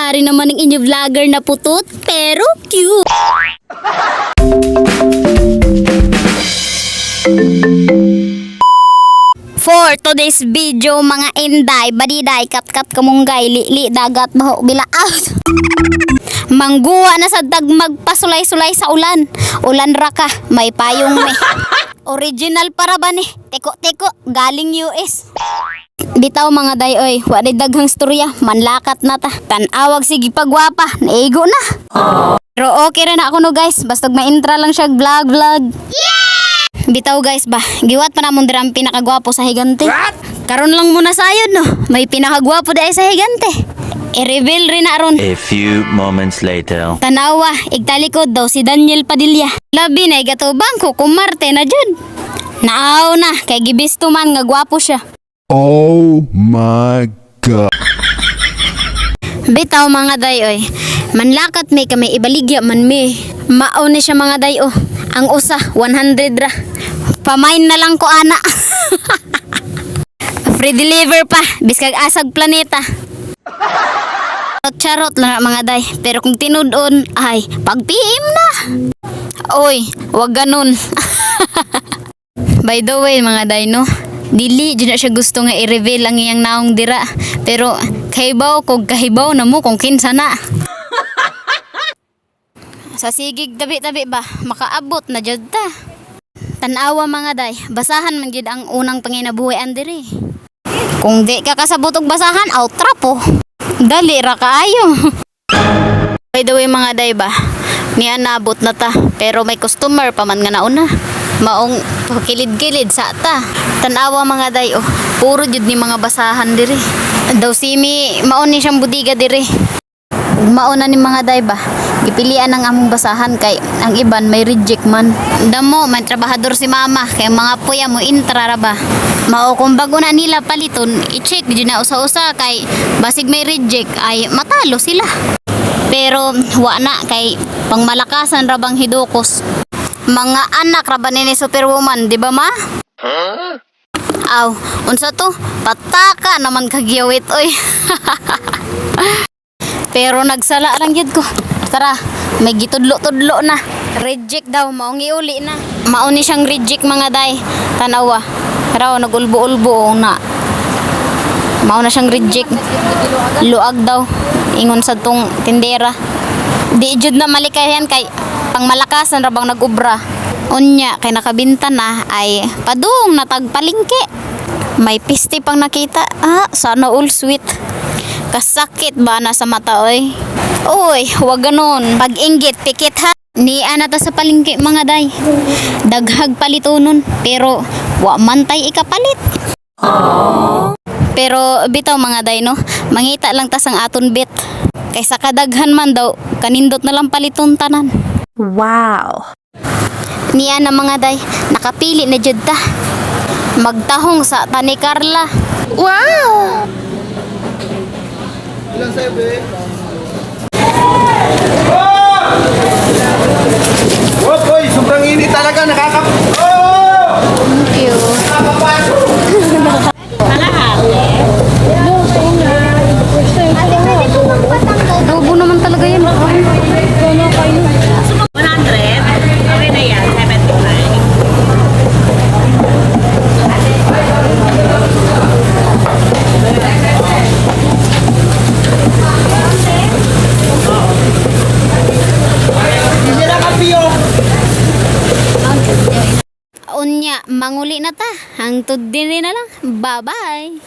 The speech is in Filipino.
Yari naman ng inyo vlogger na putot, pero cute. For today's video, mga inday, badiday, kat-kat kamunggay, li dagat, baho, bila out. Mangguwa na sa dagmag pasulay-sulay sa ulan. Ulan raka, may payong me. Original para ba ni? Teko-teko, galing US. Bitaw mga day, oy, wala daghang storya, manlakat na ta. Tanawag sige pagwapa, naigo na. Pero okay rin ako no guys, basta ma-intra lang siya vlog. Bitaw guys ba, giwat pa namon dira ang pinakagwapo sa higante. Karon lang muna sayod no, may pinakagwapo dai sa higante. I-reveal rin na ron. A few moments later. Tanawa, igtalikod daw si Daniel Padilla. Labi na igatubang ko kumarte na jud. Naaw na, kay gibisto man nga gwapo siya. Oh my God. Bitaw mga day oy, manlakat may kamay ibaligya man me. Mao ni siya mga day oh. Ang usa 100 ra. Pamain na lang ko ana. Free deliver pa, biskag asag planeta. Charot lang mga day, pero kung tinudon ay pag-PM na. Oy, wag ganun. By the way mga day no, dili dyan na siya gusto nga i-reveal ang iyang naong dira. Pero kahibaw kog kahibaw na mo kung kinsa na. Sa sigig tabi-tabi ba, makaabot na jud ta. Tanawa mga day, basahan man jud ang unang panginabuhian diri. Kung di ka kasabot og basahan, outra po. Dali ra kaayo. By the way mga day ba, niya nabot na ta, pero may customer pa man nga nauna. Maong kilid-kilid sa ta. Tanawa mga day oh, puro jud ni mga basahan diri. Daw simi maon ni siyang budiga diri. Mauna ni mga day ba, gipilian ang among basahan kay ang iban may reject man. Damo may trabahador si mama kay mga puya mo intra ra ba. Mao kung bago na nila paliton, i-check di na usa-usa kay basig may reject ay matalo sila. Pero wa na kay pangmalakasan ra bang hidukos. Mga anak ra ba ni Superwoman, di ba ma? Aw, unsa to? Pataka naman kagyawit oy. Pero nagsala lang yun ko. Tara, may gitudlo-tudlo na. Reject daw, maong iuli na. Mauni siyang reject mga day. Tanawa. Raw, nagulbo-ulbo na. Mauna siyang reject. Luag daw. Ingon sa tong tindera. Di jud na malikayan kay pangmalakasan ra bang nag-ubra. Unya, kay nakabinta na ay padung na tagpalingke. May piste pang nakita. Sana all sweet. Kasakit ba na sa mata oy? Oy, wag ganon. Pag-inggit, pikit ha. Ni ana ta sa palingki mga day. Daghag palitonon, pero wa man tay ikapalit. Pero bitaw mga day no, mangita lang ta sang aton bit. Kaysa kadaghan man daw, kanindot na lang paliton tanan. Wow. Ni ana mga day, nakapili na jud ta. Magtahong sa tani Carla. Wow! Ilan sa'yo, be? Oh, boy, sobrang init talaga, Thank you. Tubo naman talaga yun. 100? Okay na yan, 75. Unya, manguli na ta. Hangtod din na lang. Bye-bye.